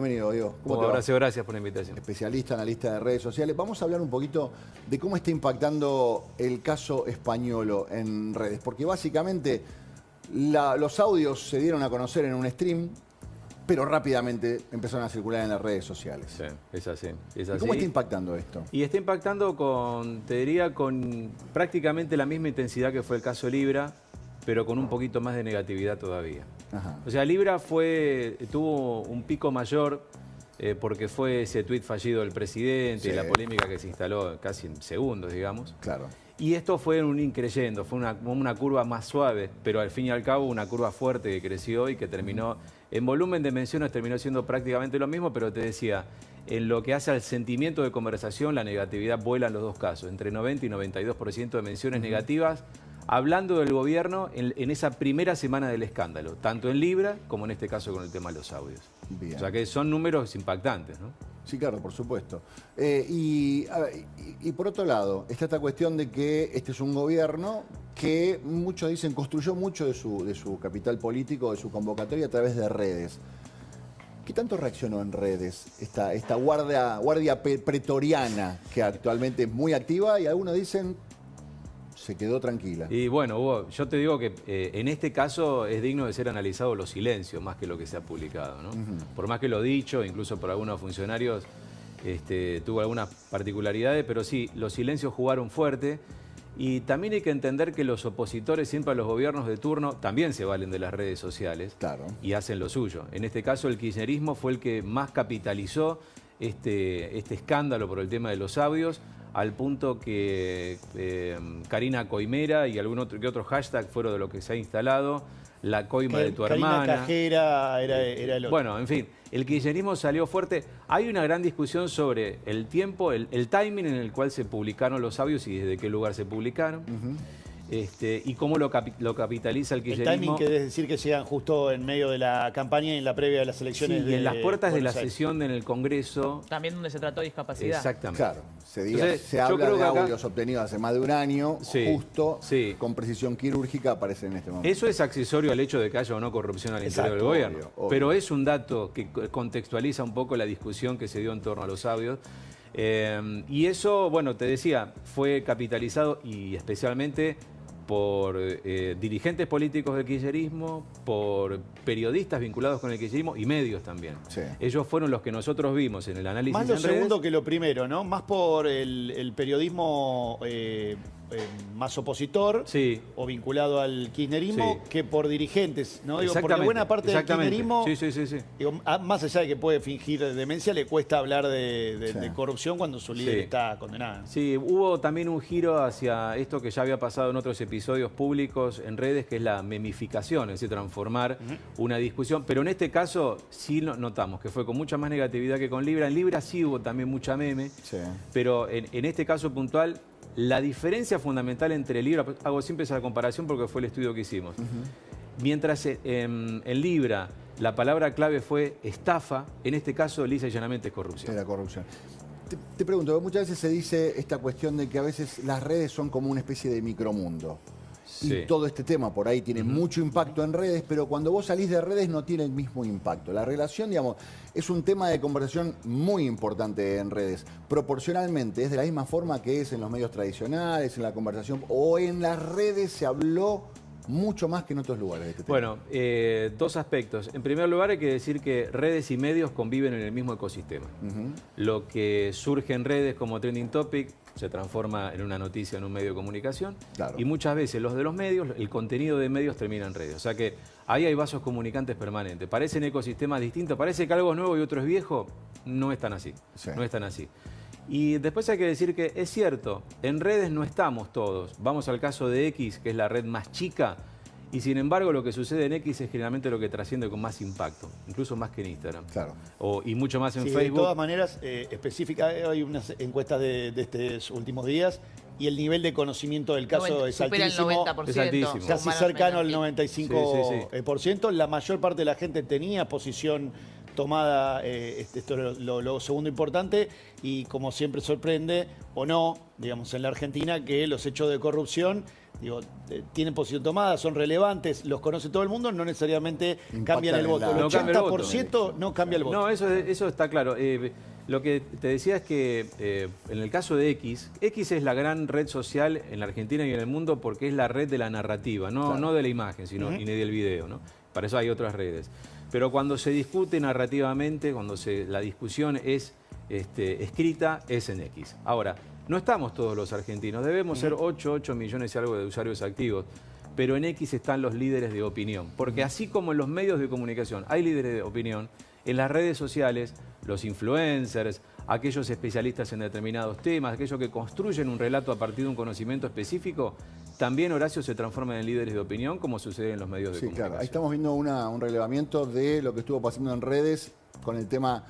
Bienvenido, Diego. ¿Cómo te va? Horacio, gracias por la invitación. Especialista, analista de redes sociales. Vamos a hablar un poquito de cómo está impactando el caso Españolo en redes. Porque básicamente los audios se dieron a conocer en un stream, pero rápidamente empezaron a circular en las redes sociales. Sí, es así. ¿Y cómo está impactando esto? Y está impactando te diría, con prácticamente la misma intensidad que fue el caso Libra, pero con un poquito más de negatividad todavía. Ajá. O sea, Libra tuvo un pico mayor porque fue ese tuit fallido del presidente y la polémica que se instaló casi en segundos, digamos. Claro. Y esto fue un increyendo, fue una curva más suave, pero al fin y al cabo una curva fuerte que creció y que terminó, en volumen de menciones terminó siendo prácticamente lo mismo, pero te decía, en lo que hace al sentimiento de conversación, la negatividad vuela en los dos casos, entre 90 y 92% de menciones negativas, hablando del gobierno en esa primera semana del escándalo, tanto en Libra como en este caso con el tema de los audios. Bien. O sea que son números impactantes, ¿no? Sí, claro, por supuesto. Y por otro lado, está esta cuestión de que este es un gobierno que muchos dicen construyó mucho de su capital político, de su convocatoria a través de redes. ¿Qué tanto reaccionó en redes esta guardia pretoriana que actualmente es muy activa y algunos dicen se quedó tranquila? Y bueno, Hugo, yo te digo que en este caso es digno de ser analizado los silencios más que lo que se ha publicado, ¿no? Por más que lo dicho, incluso por algunos funcionarios, tuvo algunas particularidades, pero sí, los silencios jugaron fuerte. Y también hay que entender que los opositores siempre a los gobiernos de turno también se valen de las redes sociales. Claro. Y hacen lo suyo. En este caso el kirchnerismo fue el que más capitalizó este escándalo por el tema de los audios, al punto que Karina Coimera y algún otro hashtag fueron de lo que se ha instalado, la coima de tu hermana. Karina Cajera era el otro. Bueno, en fin, el kirchnerismo salió fuerte. Hay una gran discusión sobre el tiempo, el timing en el cual se publicaron los audios y desde qué lugar se publicaron. Y cómo lo capitaliza el kirchnerismo. El timing quiere decir que llegan justo en medio de la campaña y en la previa de las elecciones. Sí, y en las puertas de la Buenos Aires. sesión en el Congreso. También donde se trató de discapacidad. Exactamente. Claro, Entonces, se yo habla creo de que acá- audios obtenidos hace más de un año, Sí, justo, sí. con precisión quirúrgica aparecen en este momento. Eso es accesorio al hecho de que haya o no corrupción al interior del Exacto, gobierno. obvio. Pero es un dato que contextualiza un poco la discusión que se dio en torno a los audios. Y eso, bueno, te decía, fue capitalizado y especialmente por dirigentes políticos del kirchnerismo, por periodistas vinculados con el kirchnerismo y medios también. Sí. Ellos fueron los que nosotros vimos en el análisis Más lo en redes. segundo que lo primero, ¿no? Más por el periodismo más opositor Sí. o vinculado al kirchnerismo Sí. que por dirigentes, ¿no? Digo, porque Exactamente, buena parte del exactamente. kirchnerismo, Sí. digo, más allá de que puede fingir demencia, le cuesta hablar de Sí. corrupción cuando su líder Sí. está condenado. Sí, hubo también un giro hacia esto que ya había pasado en otros episodios públicos en redes, que es la memificación, es decir, transformar una discusión. Pero en este caso sí notamos que fue con mucha más negatividad que con Libra. En Libra sí hubo también mucha meme, Sí. pero en este caso puntual, la diferencia fundamental entre Libra, hago siempre esa comparación porque fue el estudio que hicimos. Mientras en Libra la palabra clave fue estafa, en este caso lisa y llanamente es corrupción. De la corrupción. Te pregunto, muchas veces se dice esta cuestión de que a veces las redes son como una especie de micromundo. Sí. Y todo este tema por ahí tiene mucho impacto en redes, pero cuando vos salís de redes no tiene el mismo impacto. La relación, digamos, es un tema de conversación muy importante en redes. Proporcionalmente, es de la misma forma que es en los medios tradicionales, en la conversación, o en las redes se habló mucho más que en otros lugares de este tema. Bueno, dos aspectos. En primer lugar, hay que decir que redes y medios conviven en el mismo ecosistema. Lo que surge en redes como trending topic se transforma en una noticia en un medio de comunicación. Claro. Y muchas veces los de los medios, el contenido de medios termina en redes. O sea que ahí hay vasos comunicantes permanentes. Parecen ecosistemas distintos. Parece que algo es nuevo y otro es viejo. No es tan así. Sí. No es tan así. Y después hay que decir que es cierto, en redes no estamos todos. Vamos al caso de X, que es la red más chica, y sin embargo lo que sucede en X es generalmente lo que trasciende con más impacto, incluso más que en Instagram. Claro. Y mucho más en Sí, Facebook. de todas maneras, específicas, hay unas encuestas de estos últimos días y el nivel de conocimiento del caso es supera el altísimo. 90%. Es altísimo. Casi Más o cercano al menos, sí. 95%. Sí. La mayor parte de la gente tenía posición tomada, esto es lo segundo importante, y como siempre sorprende, o no, digamos, en la Argentina, que los hechos de corrupción, digo, tienen posición tomada, son relevantes, los conoce todo el mundo, no necesariamente cambian el voto. El No cambia el voto. 80% no cambia el voto. No, eso está claro. Lo que te decía es que en el caso de X es la gran red social en la Argentina y en el mundo porque es la red de la narrativa, no de la imagen, sino ni del video, ¿no? Para eso hay otras redes. Pero cuando se discute narrativamente, cuando la discusión es escrita, es en X. Ahora, no estamos todos los argentinos, debemos ser 8 millones y algo de usuarios activos, pero en X están los líderes de opinión, porque así como en los medios de comunicación hay líderes de opinión, en las redes sociales, los influencers, aquellos especialistas en determinados temas, aquellos que construyen un relato a partir de un conocimiento específico, también, Horacio, se transforman en líderes de opinión, como sucede en los medios de comunicación. Claro. Ahí estamos viendo un relevamiento de lo que estuvo pasando en redes con el tema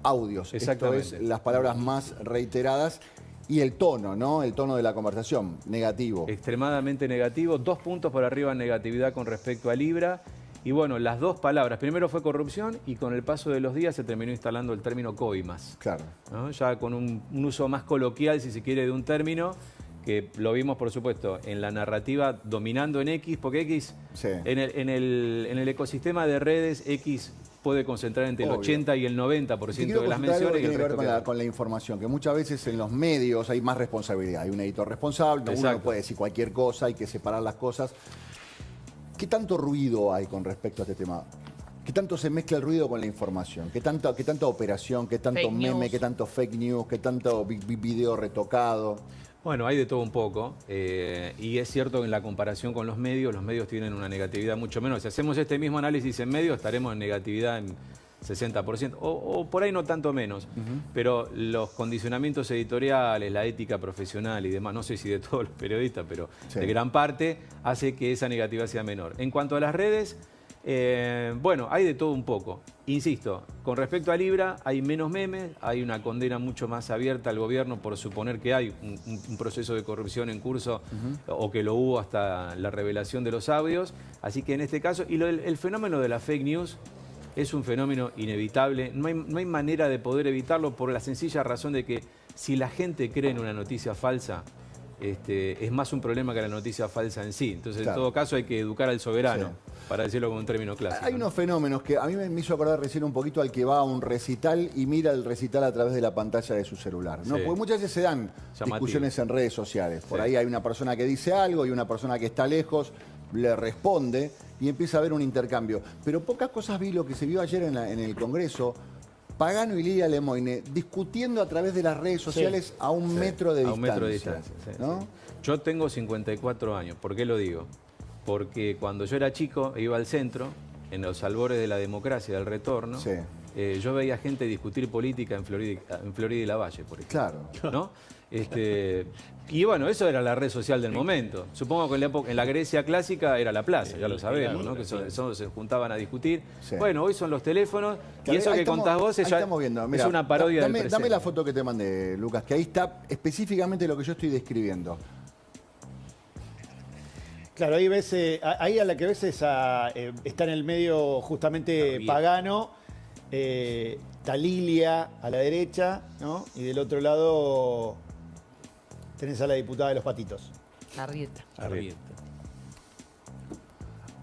audios. Exactamente. Esto es las palabras más reiteradas y el tono, ¿no? El tono de la conversación, negativo. Extremadamente negativo, 2 puntos por arriba en negatividad con respecto a Libra. Y bueno, las dos palabras, primero fue corrupción y con el paso de los días se terminó instalando el término coimas. Claro. ¿No? Ya con un uso más coloquial, si se quiere, de un término que lo vimos, por supuesto, en la narrativa dominando en X, porque X, Sí. en el ecosistema de redes, X puede concentrar entre el 80 y el 90% de las menciones. Y el tiene que ver resto con la información, que muchas veces en los medios hay más responsabilidad. Hay un editor responsable, uno Exacto. no puede decir cualquier cosa, hay que separar las cosas. ¿Qué tanto ruido hay con respecto a este tema? ¿Qué tanto se mezcla el ruido con la información? ¿Qué tanta operación? ¿Qué tanto Fake meme? news. ¿Qué tanto fake news? ¿Qué tanto video retocado? Bueno, hay de todo un poco, y es cierto que en la comparación con los medios tienen una negatividad mucho menos. Si hacemos este mismo análisis en medios, estaremos en negatividad en 60%, o por ahí no tanto menos, pero los condicionamientos editoriales, la ética profesional y demás, no sé si de todos los periodistas, pero Sí. de gran parte, hace que esa negatividad sea menor. En cuanto a las redes, bueno, hay de todo un poco. Insisto, con respecto a Libra, hay menos memes, hay una condena mucho más abierta al gobierno por suponer que hay un proceso de corrupción en curso o que lo hubo hasta la revelación de los audios. Así que en este caso, y el fenómeno de la fake news es un fenómeno inevitable. No hay manera de poder evitarlo por la sencilla razón de que si la gente cree en una noticia falsa, es más un problema que la noticia falsa en sí. Entonces, Claro. en todo caso, hay que educar al soberano, Sí. para decirlo con un término clásico. Hay unos fenómenos que a mí me hizo acordar recién un poquito al que va a un recital y mira el recital a través de la pantalla de su celular, ¿no? Sí. Porque muchas veces se dan Llamativo. discusiones en redes sociales. Por Sí. ahí hay una persona que dice algo y una persona que está lejos le responde y empieza a haber un intercambio. Pero pocas cosas vi lo que se vio ayer en el Congreso. Pagano y Lilia Lemoine discutiendo a través de las redes sociales a un metro de a distancia. un metro de distancia. Sí, ¿no? sí. Yo tengo 54 años. ¿Por qué lo digo? Porque cuando yo era chico e iba al centro, en los albores de la democracia, del retorno, Sí. yo veía gente discutir política en Florida y Lavalle, por ejemplo. Claro. ¿No? Y bueno, eso era la red social del momento. Supongo que en la Grecia clásica era la plaza, ya lo sabemos, ¿no? Que se juntaban a discutir. Sí. Bueno, hoy son los teléfonos y Claro, eso ahí que estamos- contás vos ahí es, ya- estamos viendo. es Mirá, una parodia del presente. dame la foto que te mandé, Lucas, que ahí está específicamente lo que yo estoy describiendo. Claro, ahí ves, ahí a la que ves está en el medio justamente Arrieta. Pagano, está Lilia a la derecha, ¿no? Y del otro lado tenés a la diputada de los Patitos. Arrieta. Arrieta.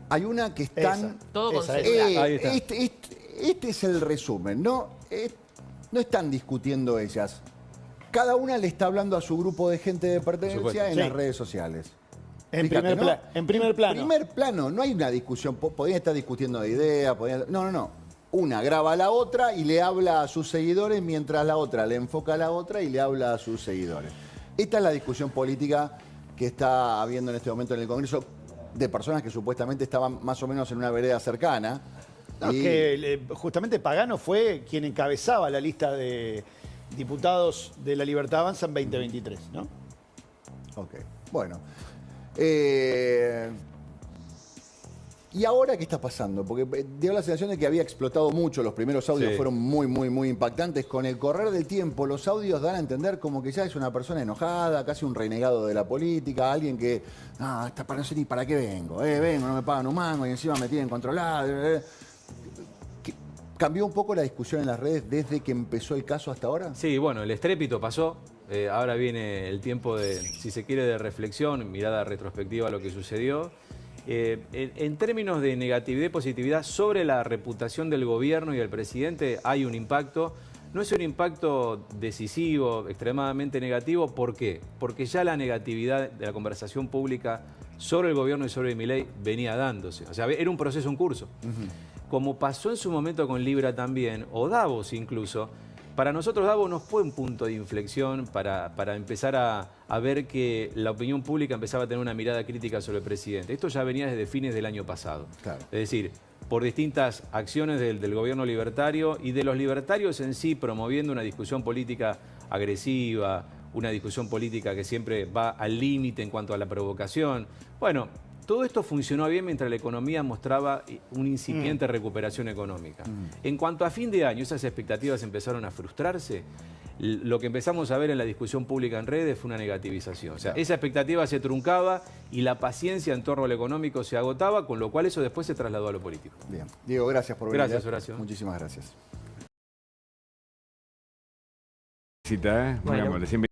Hay una que están... Esa. Todo con Esa, celular. esa. Ahí está. Este es el resumen, ¿no? No están discutiendo ellas. Cada una le está hablando a su grupo de gente de pertenencia supuesto. en Sí. las redes sociales. En Fíjate, primer, ¿no? en primer plano. En primer plano, no hay una discusión. Podrían estar discutiendo de ideas. No. Una graba a la otra y le habla a sus seguidores mientras la otra le enfoca a la otra y le habla a sus seguidores. Esta es la discusión política que está habiendo en este momento en el Congreso de personas que supuestamente estaban más o menos en una vereda cercana. No, Y- que justamente Pagano fue quien encabezaba la lista de diputados de la Libertad Avanza en 2023, ¿no? Ok, bueno. ¿Y ahora qué está pasando? Porque dio la sensación de que había explotado mucho, los primeros audios Sí. fueron muy impactantes. Con el correr del tiempo, los audios dan a entender como que ya es una persona enojada, casi un renegado de la política, alguien que, no sé ni para qué vengo, no me pagan un mango y encima me tienen controlado. ¿Cambió un poco la discusión en las redes desde que empezó el caso hasta ahora? Sí, bueno, el estrépito pasó. Ahora viene el tiempo de, si se quiere, de reflexión, mirada retrospectiva a lo que sucedió. En términos de negatividad y positividad sobre la reputación del gobierno y del presidente hay un impacto. No es un impacto decisivo, extremadamente negativo. ¿Por qué? Porque ya la negatividad de la conversación pública sobre el gobierno y sobre Milei venía dándose. O sea, era un proceso en curso. Como pasó en su momento con Libra también, o Davos incluso, para nosotros Davos no fue un punto de inflexión para empezar a ver que la opinión pública empezaba a tener una mirada crítica sobre el presidente. Esto ya venía desde fines del año pasado. Claro. Es decir, por distintas acciones del gobierno libertario y de los libertarios en sí, promoviendo una discusión política agresiva, una discusión política que siempre va al límite en cuanto a la provocación. Bueno, todo esto funcionó bien mientras la economía mostraba una incipiente recuperación económica. En cuanto a fin de año, esas expectativas empezaron a frustrarse. Lo que empezamos a ver en la discusión pública en redes fue una negativización. O sea, esa expectativa se truncaba y la paciencia en torno al económico se agotaba, con lo cual eso después se trasladó a lo político. Bien. Diego, gracias por venir. Gracias, Horacio. Muchísimas gracias. Muy amable, siempre.